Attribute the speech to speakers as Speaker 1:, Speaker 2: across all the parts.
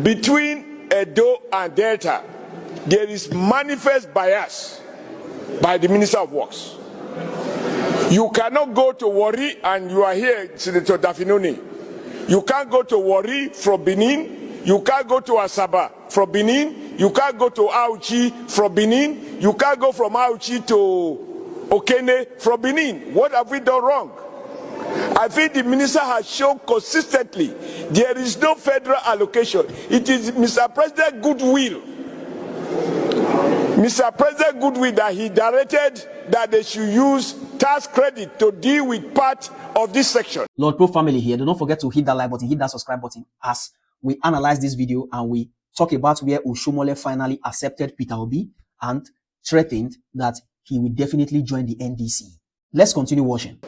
Speaker 1: between Edo and Delta, there is manifest bias by the Minister of Works. You cannot go to Warri and you are here, Senator Dafinoni. You can't go to Warri from Benin. You can't go to Asaba from Benin. You can't go to Auchi from Benin. You can't go from Auchi to Okene from Benin. What have we done wrong? I think the minister has shown consistently there is no federal allocation. It is Mr. President goodwill. Mr. President goodwill that he directed that they should use tax credit to deal with part of this section.
Speaker 2: Lord Pro family here, do not forget to hit that like button, hit that subscribe button as we analyze this video and we talk about where Oshiomole finally accepted Peter Obi and threatened that he will definitely join the NDC. Let's continue watching.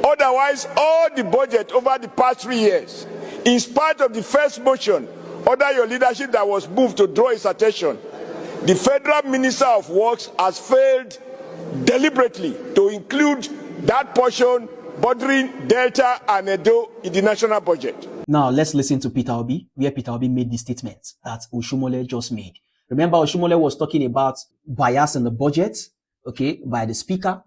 Speaker 1: Otherwise, all the budget over the past 3 years, in spite of the first motion under your leadership that was moved to draw his attention, the Federal Minister of Works has failed deliberately to include that portion bordering Delta and Edo in the national budget.
Speaker 2: Now, let's listen to Peter Obi, where Peter Obi made the statement that Oshiomole just made. Remember, Oshiomole was talking about bias in the budget, okay, by the speaker.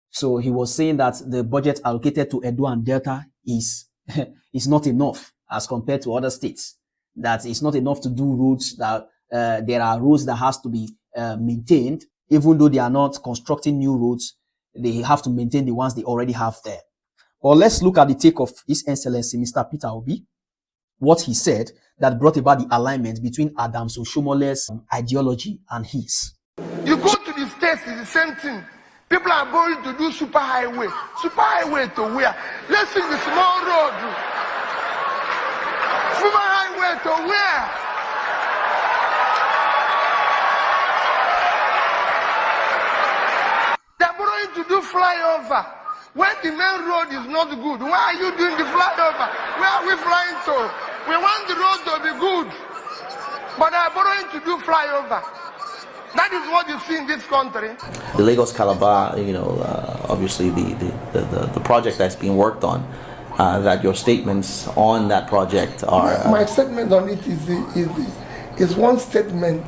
Speaker 2: So he was saying that the budget allocated to Edo and Delta is not enough as compared to other states. That it's not enough to do roads, that there are roads that has to be maintained. Even though they are not constructing new roads, they have to maintain the ones they already have there. Well, let's look at the take of His Excellency Mr. Peter Obi, what he said that brought about the alignment between Adams Oshiomole's ideology and his.
Speaker 3: You go to the states, it's the same thing. People are going to do super highway. Super highway to where? Let's see the small road. Super highway to where? To do flyover when the main road is not good. Why are you doing the flyover? Where are we flying to? We want the road to be good, but they are borrowing to do flyover. That is what you see in this country.
Speaker 4: The Lagos Calabar, obviously the project that's being worked on. That your statements on that project are.
Speaker 3: My statement on it is one statement.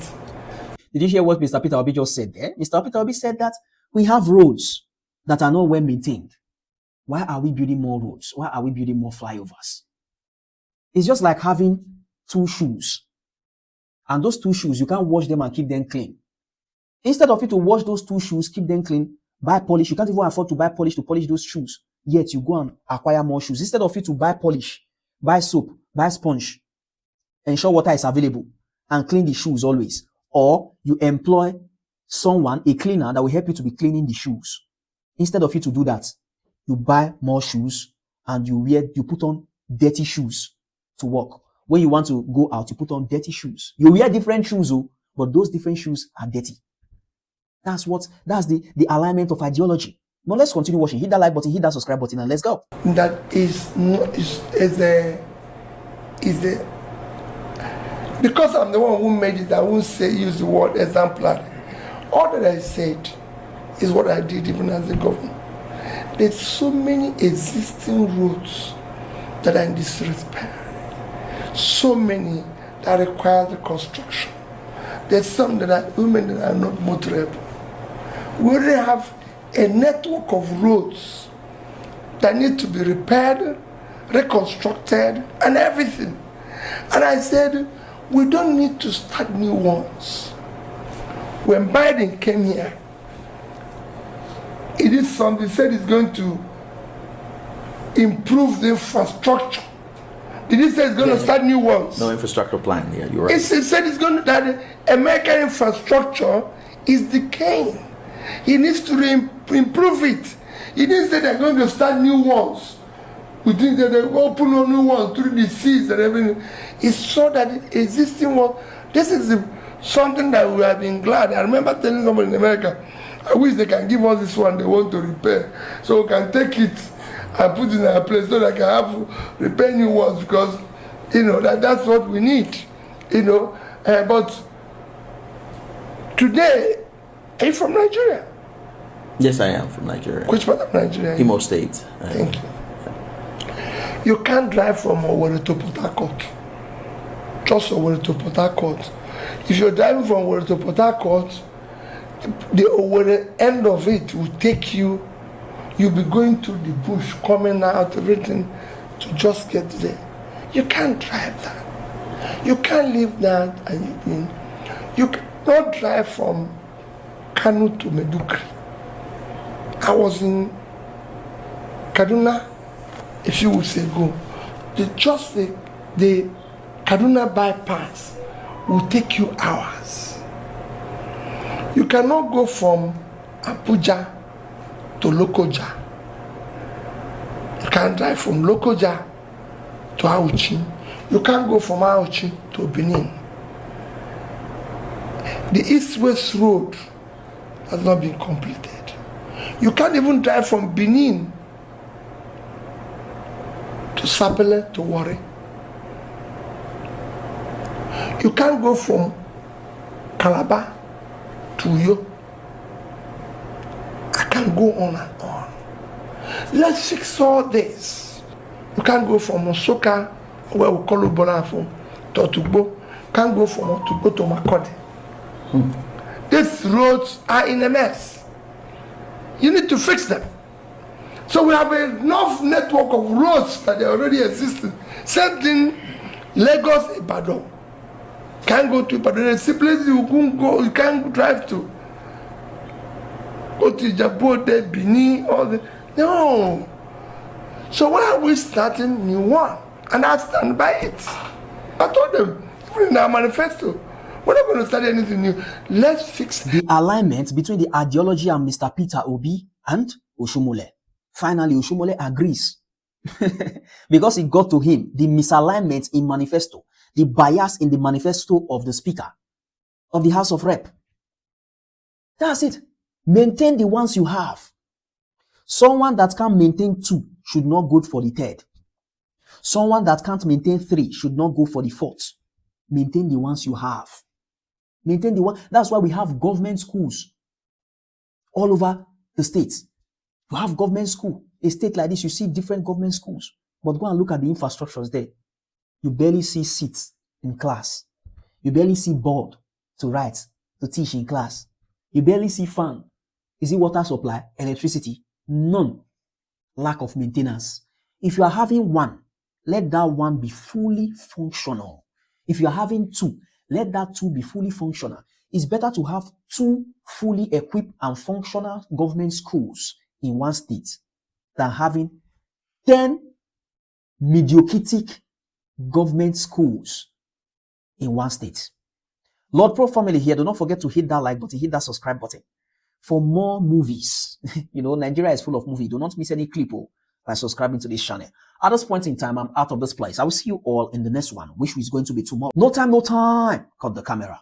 Speaker 2: Did you hear what Mr. Peter Obi just said there? Mr. Peter Obi said that we have roads that are not well maintained. Why are we building more roads? Why are we building more flyovers? It's just like having two shoes. And those two shoes, you can't wash them and keep them clean. Instead of you to wash those two shoes, keep them clean, buy polish. You can't even afford to buy polish to polish those shoes. Yet you go and acquire more shoes. Instead of you to buy polish, buy soap, buy sponge, ensure water is available, and clean the shoes always. Or you employ someone, a cleaner, that will help you to be cleaning the shoes. Instead of you to do that, you buy more shoes and you put on dirty shoes to work. When you want to go out, you put on dirty shoes. You wear different shoes, but those different shoes are dirty. That's the alignment of ideology. Now let's continue watching. Hit that like button, hit that subscribe button, and let's go.
Speaker 3: That is because I'm the one who made it, I won't use the word exemplary. All that I said is what I did even as a governor. There's so many existing roads that are in disrepair. So many that require the construction. There's some that are women that are not motorable. We already have a network of roads that need to be repaired, reconstructed, and everything. And I said, we don't need to start new ones. When Biden came here, he did something. He said he's going to improve the infrastructure. Did he say he's going to start new ones?
Speaker 4: No infrastructure plan. Yeah, you're right.
Speaker 3: He said he's going to, that American infrastructure is decaying. He needs to improve it. He didn't say they're going to start new ones. We think that they open up new ones through the seas and everything. He saw that the existing one. This is something that we have been glad. I remember telling someone in America, I wish they can give us this one they want to repair, so we can take it and put it in our place so that I can have repair new ones, because that's what we need. But today, are you from Nigeria?
Speaker 4: Yes, I am from Nigeria.
Speaker 3: Which part of Nigeria?
Speaker 4: Imo State.
Speaker 3: Thank you. You can't drive from Owerri to Port Harcourt. just from Owerri to Port Harcourt. If you're driving from Owerri to Port Harcourt, the Owerri end of it will take you. You'll be going through the bush, coming out, everything, to just get there. You can't drive that. You can't leave that and you cannot drive from Kano to Medugri. I was in Kaduna a few weeks ago. The Kaduna bypass will take you hours. You cannot go from Abuja to Lokoja. You can't drive from Lokoja to Auchi. You can't go from Auchi to Benin. The East-West Road has not been completed. You can't even drive from Benin to Sapele to Warri. You can't go from Calabar to Uyo. I can go on and on. Let's fix all this. You can't go from Osoka, where we call Obolafo, to Otugbo. You can't go from Otugbo to Makode. These roads are in a mess. You need to fix them. So we have enough network of roads that are already existing. Same thing, Lagos, Ibadan. Can't go to Ibadan. There's places you can't go, you can't drive to. Go to Djibouti, Benin, all the. No. So why are we starting new one? And I stand by it. I told them, even in our manifesto, we're not going to start anything new. Let's fix
Speaker 2: The alignment between the ideology and Mr. Peter Obi and Oshiomole. Finally, Oshiomole agrees. Because it got to him, the misalignment in manifesto, the bias in the manifesto of the Speaker of the House of Rep. That's it. Maintain the ones you have. Someone that can't maintain 2 should not go for the 3rd. Someone that can't maintain 3 should not go for the 4th. Maintain the ones you have. Maintain the one. That's why we have government schools all over the states. You have government school. A state like this, you see different government schools. But go and look at the infrastructures there. You barely see seats in class. You barely see board to write, to teach in class. You barely see fan. Is it water supply, electricity? None. Lack of maintenance. If you are having 1, let that 1 be fully functional. If you are having 2, let that 2 be fully functional. It's better to have 2 fully equipped and functional government schools in one state than having 10 mediocritic government schools in one state. Lord Pro family here, do not forget to hit that like button, hit that subscribe button for more movies. Nigeria is full of movies. Do not miss any clip by subscribing to this channel. At this point in time, I'm out of this place. I will see you all in the next one, which is going to be tomorrow. No time, no time. Cut the camera.